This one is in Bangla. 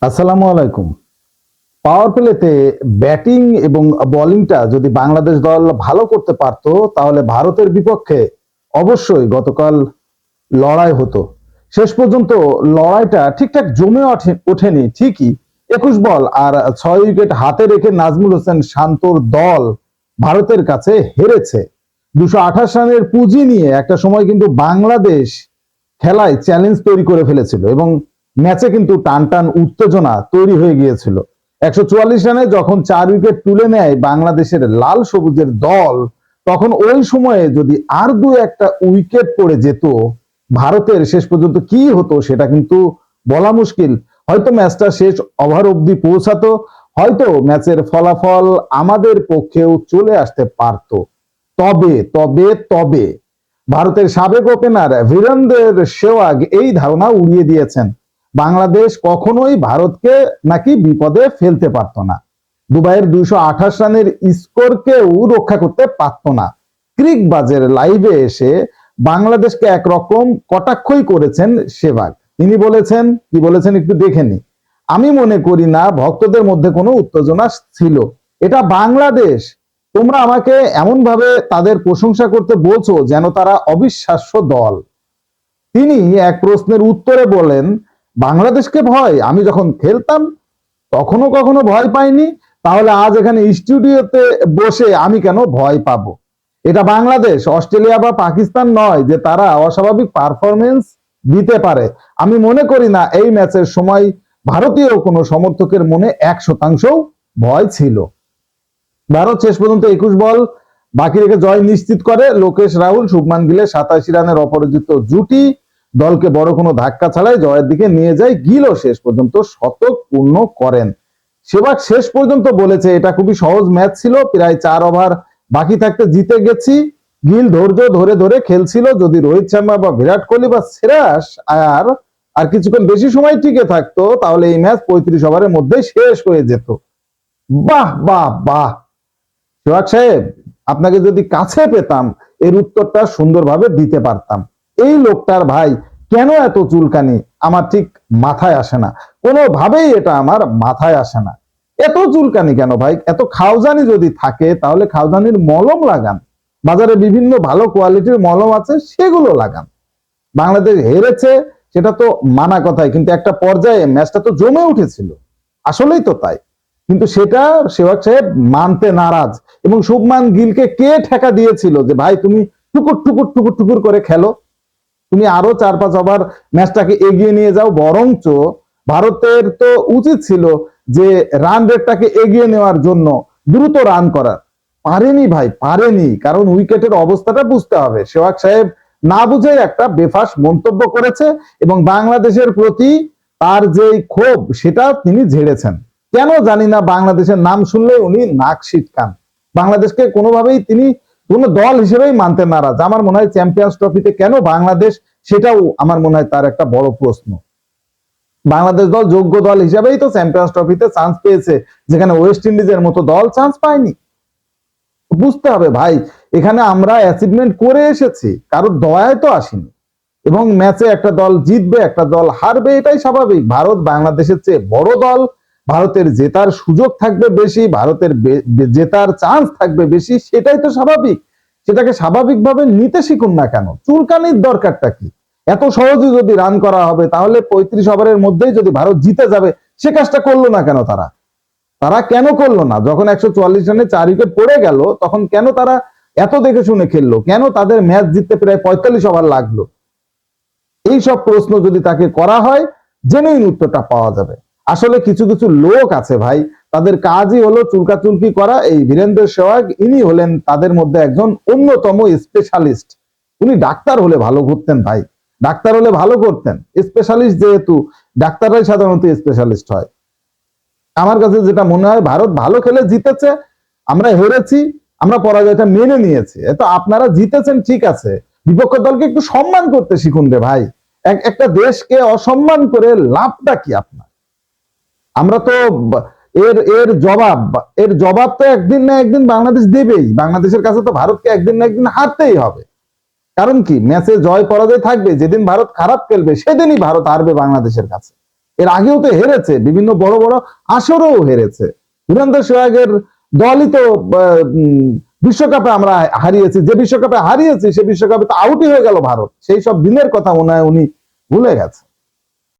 আসসালামু আলাইকুম। পাওয়ার প্লেতে ব্যাটিং এবং বোলিংটা যদি বাংলাদেশ দল ভালো করতে পারত তাহলে ভারতের বিপক্ষে অবশ্যই গতকাল লড়াই হতো। শেষ পর্যন্ত লড়াইটা ঠিকঠাক জমে ওঠেনি ঠিকই। ২১ বল আর ৬ উইকেট হাতে রেখে নাজমুল হোসেন শান্তর দল ভারতের কাছে হেরেছে। ২২৮ রানের পুঁজি নিয়ে একটা সময় কিন্তু বাংলাদেশ খেলায় চ্যালেঞ্জ তৈরি করে ফেলেছিল এবং ম্যাচে কিন্তু টান টান উত্তেজনা তৈরি হয়ে গিয়েছিল। ১৪৪ রানে যখন ৪ উইকেট তুলে নেয় বাংলাদেশের লাল সবুজের দল, তখন ওই সময়ে যদি আর দু একটা উইকেট পড়ে যেত ভারতের শেষ পর্যন্ত কি হতো সেটা কিন্তু বলা মুশকিল। হয়তো ম্যাচটা শেষ ওভার অব্দি পৌঁছাতো, হয়তো ম্যাচের ফলাফল আমাদের পক্ষেও চলে আসতে পারত। তবে তবে তবে ভারতের সাবেক ওপেনার বীরেন্দ্র সেহওয়াগ এই ধারণা উড়িয়ে দিয়েছেন বাংলাদেশ কখনোই ভারতকে নাকি বিপদে ফেলতে পারত না। দুবাইয়ের ২২৮ রানের স্কোরকেও রক্ষা করতে পারত না। ক্রিকবাজের লাইভে এসে বাংলাদেশকে একরকম কটাক্ষই করেছেন সেহওয়াগ। তিনি বলেছেন, কি বলেছেন একটু দেখে নি। আমি মনে করি না ভক্তদের মধ্যে কোনো উত্তেজনা ছিল। এটা বাংলাদেশ। তোমরা আমাকে এমন ভাবে তাদের প্রশংসা করতে বলছো যেন তারা অবিশ্বাস্য দল। তিনি এক প্রশ্নের উত্তরে বলেন, বাংলাদেশকে ভয়? আমি যখন খেলতাম তখনও কখনো ভয় পাইনি, তাহলে আজ এখানে স্টুডিওতে বসে আমি কেন ভয় পাবো? এটা বাংলাদেশ, অস্ট্রেলিয়া বা পাকিস্তান নয় যে তারা অস্বাভাবিক পারফরমেন্স দিতে পারে। আমি মনে করি না এই ম্যাচের সময় ভারতীয় কোনো সমর্থকের মনে ১% ভয় ছিল। ভারত শেষ পর্যন্ত ২১ বল বাকি রেখে জয় নিশ্চিত করে। লোকেশ রাহুল, শুভমান গিলের ৮৭ রানের অপরাজিত জুটি দলকে বড় কোনো ধাক্কা ছাড়াই জয়ের দিকে নিয়ে যায়। গিলও শেষ পর্যন্ত শতক পূর্ণ করেন। সেহওয়াগ শেষ পর্যন্ত বলেছে এটা খুবই সহজ ম্যাচ ছিল, প্রায় ৪ ওভার বাকি থাকতে জিতে গেছি। গিল ধৈর্য ধরে ধরে খেলছিল। যদি রোহিত শর্মা বা বিরাট কোহলি বা শ্রেয়াস আর কিছুক্ষণ বেশি সময় টিকে থাকতো তাহলে এই ম্যাচ ৩৫ ওভারের মধ্যেই শেষ হয়ে যেত। বাহ বাহ বাহ! সোহাগ সাহেব, আপনাকে যদি কাছে পেতাম এর উত্তরটা সুন্দরভাবে দিতে পারতাম। এই লোকটার ভাই কেন এত চুলকানি আমার ঠিক মাথায় আসে না, কোনোভাবেই এটা আমার মাথায় আসে না। এত চুলকানি কেন ভাই? এত খাওজানি যদি থাকে তাহলে খাওজানির মলম লাগান। বাজারে বিভিন্ন ভালো কোয়ালিটির মলম আছে, সেগুলো লাগান। বাংলাদেশ হেরেছে সেটা তো মানা কথাই, কিন্তু একটা পর্যায়ে ম্যাচটা তো জমে উঠেছিল। আসলেই তো তাই, কিন্তু সেটা সেহওয়াগ সাহেব মানতে নারাজ। এবং শুভমান গিলকে কে ঠেকা দিয়েছিল যে ভাই তুমি টুকুর টুকুর টুকুর টুকুর করে খেলো, তুমি আরো ৪-৫ ওভার ম্যাচটাকে এগিয়ে নিয়ে যাও। বরঞ্চ ভারতের তো উচিত ছিল যে রান রেটটাকে এগিয়ে নেওয়ার জন্য দ্রুত রান করার। পারেনি ভাই, পারেনি। কারণ উইকেটের অবস্থাটা বুঝতে হবে। সেহওয়াগ সাহেব না বুঝে একটা বেফাস মন্তব্য করেছে এবং বাংলাদেশের প্রতি তার যে ক্ষোভ সেটা তিনি ঝেড়েছেন। কেন জানি না বাংলাদেশের নাম শুনলে উনি নাক সিটকান। বাংলাদেশকে কোনোভাবেই তিনি কোন দল হিসেবেই মানতে নারাজ। আমার মনে হয় চ্যাম্পিয়ন্স ট্রফিতে কেন বাংলাদেশ, সেটাও আমার মনে হয় তার একটা বড় প্রশ্ন। বাংলাদেশ দল যোগ্য দল হিসেবেই তো চ্যাম্পিয়ন্স ট্রফিতে চান্স পেয়েছে, যেখানে ওয়েস্ট ইন্ডিজের মতো দল চান্স পায়নি। বুঝতে হবে ভাই, এখানে আমরা অ্যাচিভমেন্ট করে এসেছি, কারোর দয়ায় তো আসেনি। এবং ম্যাচে একটা দল জিতবে, একটা দল হারবে, এটাই স্বাভাবিক। ভারত বাংলাদেশের চেয়ে বড় দল, ভারতের জেতার সুযোগ থাকবে বেশি, ভারতের জেতার চান্স থাকবে বেশি, সেটাই তো স্বাভাবিক। সেটাকে স্বাভাবিকভাবে নিতে শিখুন না কেন? চুলকানির দরকারটা কি? এত সহজে যদি রান করা হবে তাহলে ৩৫ ওভারের মধ্যেই যদি ভারত জিতে যাবে, সে কাজটা করলো না কেন তারা? তারা কেন করলো না? যখন ১৪৪ রানে ৪ উইকেট পড়ে গেল তখন কেন তারা এত দেখে শুনে খেললো? কেন তাদের ম্যাচ জিততে প্রায় ৪৫ ওভার লাগলো? এই সব প্রশ্ন যদি তাকে করা হয়, জেনেই উত্তরটা পাওয়া যাবে। আসলে কিছু কিছু লোক আছে ভাই, তাদের কাজই হলো চুলকাচুলকি করা। এই বীরেন্দ্র সেহওয়াগ ইনি হলেন তাদের মধ্যে একজন অন্যতম স্পেশালিস্ট। উনি ডাক্তার হলে ভালো করতেন ভাই, ডাক্তার হলে ভালো করতেন। স্পেশালিস্ট যেহেতু, ডাক্তাররাই সাধারণত স্পেশালিস্ট হয়। আমার কাছে যেটা মনে হয়, ভারত ভালো খেলে জিতেছে, আমরা হেরেছি, আমরা পরাজয়টা মেনে নিয়েছি। এতো আপনারা জিতেছেন ঠিক আছে, বিপক্ষ দলকে একটু সম্মান করতে শিখুন রে ভাই। একটা দেশকে অসম্মান করে লাভটা কি আপনার? আমরা তো এর এর জবাব এর জবাব তো একদিন না একদিন বাংলাদেশ দেবেই। বাংলাদেশের কাছে তো ভারতকে একদিন না একদিন হারতেই হবে। কারণ কি, ম্যাচে জয় পরাজয় থাকবে। যেদিন ভারত খারাপ খেলবে সেদিনই ভারত হারবে বাংলাদেশের কাছে। এর আগেও তো হেরেছে, বিভিন্ন বড় বড় আসরেও হেরেছে। বীরেন্দ্র সেহবাগের দলই তো বিশ্বকাপে আমরা হারিয়েছি, যে বিশ্বকাপে হারিয়েছি সে বিশ্বকাপে তো আউটই হয়ে গেল ভারত। সেই সব দিনের কথা মনে হয় উনি ভুলে গেছে।